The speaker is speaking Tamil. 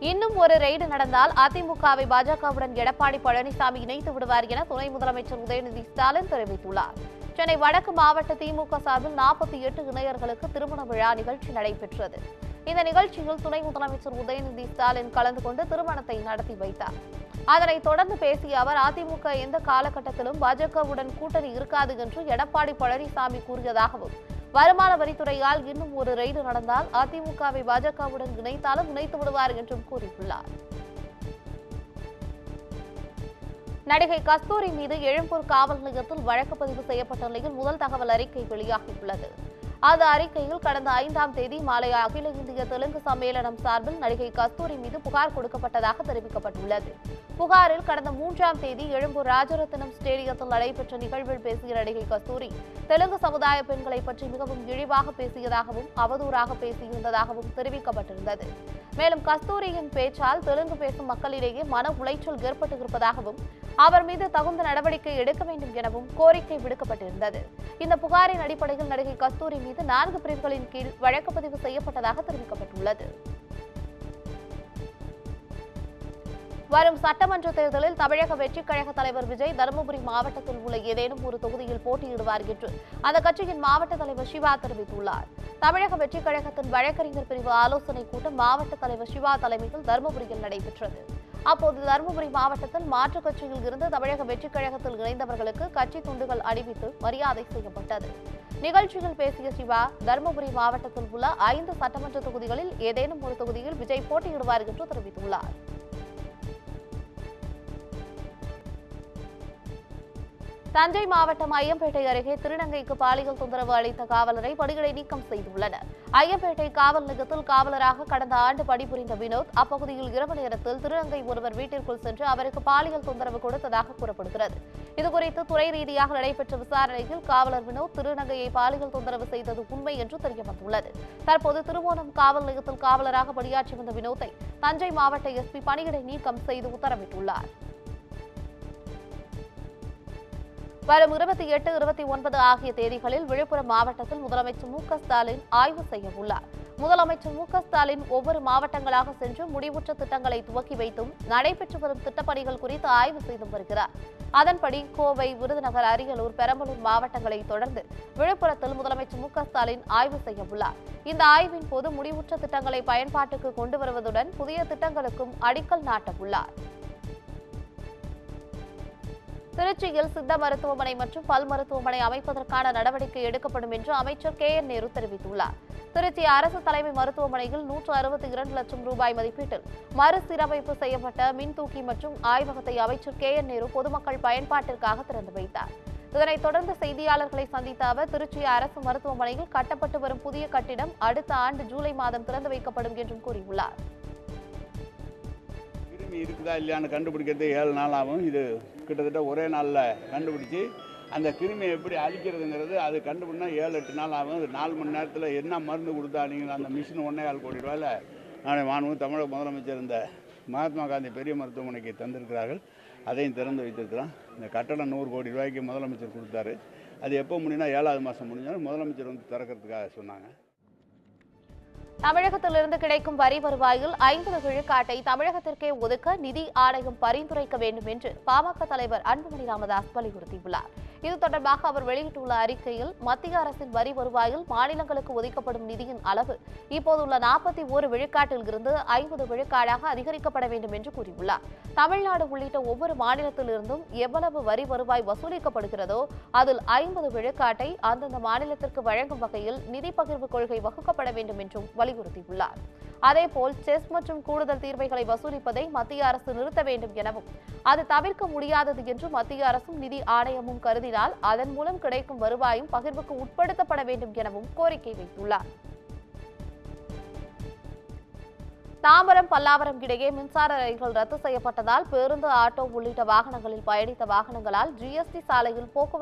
இன்னும் ஒரு ரெய்டு நடந்தால் அதிமுகவை பாஜகவுடன் எடப்பாடி பழனிசாமி இணைத்து விடுவார் என துணை முதலமைச்சர் உதயநிதி ஸ்டாலின் தெரிவித்துள்ளார். சென்னை வடக்கு மாவட்ட திமுக சார்பில் 48 இணையர்களுக்கு திருமண விழா நிகழ்ச்சி நடைபெற்றது. இந்த நிகழ்ச்சியில் துணை முதலமைச்சர் உதயநிதி ஸ்டாலின் கலந்து கொண்டு திருமணத்தை நடத்தி வைத்தார். அதனைத் தொடர்ந்து பேசிய அவர், அதிமுக எந்த காலகட்டத்திலும் பாஜகவுடன் கூட்டணி இருக்காது என்று எடப்பாடி பழனிசாமி கூறியதாகவும், வருமான வரித்துறையால் இன்னும் ஒரு ரெய்டு நடந்தால் அதிமுகவை பாஜகவுடன் இணைத்தாலும் இணைத்து விடுவார் என்றும் கூறியுள்ளார். நடிகை கஸ்தூரி மீது எழும்பூர் காவல் நிலையத்தில் வழக்கு பதிவு செய்யப்பட்ட நிலையில் முதல் தகவல் அறிக்கை வெளியாகியுள்ளது. அந்த அறிக்கையில் கடந்த 5ஆம் தேதி மாலை அகில இந்திய தெலுங்கு சம்மேளனம் சார்பில் நடிகை கஸ்தூரி மீது புகார் கொடுக்கப்பட்டதாக தெரிவிக்கப்பட்டுள்ளது. புகாரில் கடந்த 3ஆம் தேதி எழும்பூர் ராஜரத்தினம் ஸ்டேடியத்தில் நடைபெற்ற நிகழ்வில் பேசிய நடிகை கஸ்தூரி, தெலுங்கு சமுதாய பெண்களை பற்றி மிகவும் இழிவாக பேசியதாகவும் அவதூறாக பேசியிருந்ததாகவும் தெரிவிக்கப்பட்டிருந்தது. மேலும் கஸ்தூரியின் பேச்சால் தெலுங்கு பேசும் மக்களிடையே மன உளைச்சல் ஏற்பட்டிருப்பதாகவும், அவர் மீது தகுந்த நடவடிக்கை எடுக்க வேண்டும் எனவும் கோரிக்கை விடுக்கப்பட்டிருந்தது. இந்த புகாரின் அடிப்படையில் நடிகை கஸ்தூரி மீது 4 பிரிவுகளின் கீழ் வழக்கு பதிவு செய்யப்பட்டதாக தெரிவிக்கப்பட்டுள்ளது. வரும் சட்டமன்ற தேர்தலில் தமிழக வெற்றிக் கழக தலைவர் விஜய் தருமபுரி மாவட்டத்தில் உள்ள ஏதேனும் ஒரு தொகுதியில் போட்டியிடுவார் என்று அந்த கட்சியின் மாவட்ட தலைவர் சிவா தெரிவித்துள்ளார். தமிழக வெற்றிக் கழகத்தின் வழக்கறிஞர் பிரிவு ஆலோசனைக் கூட்டம் மாவட்ட தலைவர் சிவா தலைமையில் தருமபுரியில் நடைபெற்றது. அப்போது தருமபுரி மாவட்டத்தில் மாற்றுக் கட்சியில் இருந்து தமிழக வெற்றிக் கழகத்தில் இணைந்தவர்களுக்கு கட்சி துண்டுகள் அணிவித்து மரியாதை செய்யப்பட்டது. நிகழ்ச்சியில் பேசிய சிவா, தருமபுரி மாவட்டத்தில் உள்ள 5 சட்டமன்ற தொகுதிகளில் ஏதேனும் ஒரு தொகுதியில் விஜய் போட்டியிடுவார் என்று தெரிவித்துள்ளார். தஞ்சை மாவட்டம் ஐயம்பேட்டை அருகே திருநங்கைக்கு பாலியல் தொந்தரவு அளித்த காவலரை பணியிடை நீக்கம் செய்துள்ளனர். ஐயம்பேட்டை காவல் நிலையத்தில் காவலராக கடந்த ஆண்டு பணிபுரிந்த வினோத் அப்பகுதியில் இரவு நேரத்தில் திருநங்கை ஒருவர் வீட்டிற்குள் சென்று அவருக்கு பாலியல் தொந்தரவு கொடுத்ததாக கூறப்படுகிறது. இதுகுறித்து துறை ரீதியாக நடைபெற்ற விசாரணையில் காவலர் வினோத் திருநங்கையை பாலியல் தொந்தரவு செய்தது உண்மை என்று தெரியவந்துள்ளது. தற்போது திருவோணம் காவல் நிலையத்தில் காவலராக பணியாற்றி வந்த வினோத்தை தஞ்சை மாவட்ட எஸ்பி பணியிடை நீக்கம் செய்து உத்தரவிட்டுள்ளார். வரும் 28, 29 ஆகிய தேதிகளில் விழுப்புரம் மாவட்டத்தில் முதலமைச்சர் மு.க. ஸ்டாலின் ஆய்வு செய்ய உள்ளார். முதலமைச்சர் மு.க. ஸ்டாலின் ஒவ்வொரு மாவட்டங்களாக சென்று முடிவுற்ற திட்டங்களை துவக்கி வைத்தும் நடைபெற்று வரும் திட்டப்பணிகள் குறித்து ஆய்வு செய்து வருகிறார். அதன்படி கோவை, விருதுநகர், அரியலூர், பெரம்பலூர் மாவட்டங்களை தொடர்ந்து விழுப்புரத்தில் முதலமைச்சர் மு.க. ஸ்டாலின் ஆய்வு செய்ய உள்ளார். இந்த ஆய்வின் போது முடிவுற்ற திட்டங்களை பயன்பாட்டுக்கு கொண்டு வருவதுடன் புதிய திட்டங்களுக்கும் அடிக்கல் நாட்ட உள்ளார். திருச்சியில் சித்த மருத்துவமனை மற்றும் பல் மருத்துவமனை அமைப்பதற்கான நடவடிக்கை எடுக்கப்படும் என்று அமைச்சர் கே.என். நேரு தெரிவித்துள்ளார். திருச்சி அரசு தலைமை மருத்துவமனையில் 162 லட்சம் ரூபாய் மதிப்பீட்டில் மறுசீரமைப்பு செய்யப்பட்ட மின்தூக்கி மற்றும் ஆய்வகத்தை அமைச்சர் கே.என். நேரு பொதுமக்கள் பயன்பாட்டிற்காக திறந்து வைத்தார். இதனைத் தொடர்ந்து செய்தியாளர்களை சந்தித்த அவர், திருச்சி அரசு மருத்துவமனையில் கட்டப்பட்டு வரும் புதிய கட்டிடம் அடுத்த ஆண்டு ஜூலை மாதம் திறந்து வைக்கப்படும் என்றும் கூறியுள்ளார். இருக்குதா இல்லையான்னு கண்டுபிடிக்கிறது 7 நாள் ஆகும். இது கிட்டத்தட்ட ஒரே நாளில் கண்டுபிடிச்சி அந்த கிருமியை எப்படி அழிக்கிறதுங்கிறது அது கண்டுபிடினா 7-8 நாள் ஆகும். அது 4 மணி நேரத்தில் என்ன மருந்து கொடுத்தா நீங்கள் அந்த மிஷின் 1.25 கோடி ரூபாயில் நாளை மாண்பு தமிழக முதலமைச்சர் இந்த மகாத்மா காந்தி பெரிய மருத்துவமனைக்கு தந்திருக்கிறார்கள். அதையும் திறந்து வைத்திருக்கிறோம். இந்த கட்டடம் 100 கோடி ரூபாய்க்கு முதலமைச்சர் கொடுத்தாரு. அது எப்போ முடியும்னா 7வது மாதம் முடிஞ்சாலும் முதலமைச்சர் வந்து திறக்கிறதுக்காக சொன்னாங்க. தமிழகத்திலிருந்து கிடைக்கும் வரி வருவாயில் 50 விழுக்காட்டை தமிழகத்திற்கே ஒதுக்க நிதி ஆணையம் பரிந்துரைக்க வேண்டும் என்று பாமக தலைவர் அன்புமணி ராமதாஸ் வலியுறுத்தியுள்ளார். இது தொடர்பாக அவர் வெளியிட்டுள்ள அறிக்கையில், மத்திய அரசின் வரி வருவாயில் மாநிலங்களுக்கு ஒதுக்கப்படும் நிதியின் அளவு இப்போதுள்ள 41 விழுக்காட்டில் இருந்து 50 விழுக்காடாக அதிகரிக்கப்பட வேண்டும் என்று கூறியுள்ளார். தமிழ்நாடு உள்ளிட்ட ஒவ்வொரு மாநிலத்திலிருந்தும் எவ்வளவு வரி வருவாய் வசூலிக்கப்படுகிறதோ அதில் 50 விழுக்காட்டை அந்தந்த மாநிலத்திற்கு வழங்கும் வகையில் நிதி பகிர்வு கொள்கை வகுக்கப்பட வேண்டும் என்றும் வலியுறுத்தியுள்ளார். அதேபோல் செஸ் மற்றும் கூடுதல் தீர்வைகளை வசூலிப்பதை மத்திய அரசு நிறுத்த வேண்டும் எனவும், அது தவிர்க்க முடியாதது என்று மத்திய அரசும் நிதி ஆணையமும் கருதினால் அதன் மூலம் கிடைக்கும் வருவாயும் பகிர்வுக்கு உட்படுத்தப்பட வேண்டும் எனவும் கோரிக்கை வைத்துள்ளார். தாம்பரம், பல்லாவரம் இடையே மின்சார ரயில்கள் ரத்து செய்யப்பட்டதால் பேருந்து, ஆட்டோ உள்ளிட்ட வாகனங்களில் பயணித்த வாகனங்களால் ஜிஎஸ்டி சாலையில் போக்குவரத்து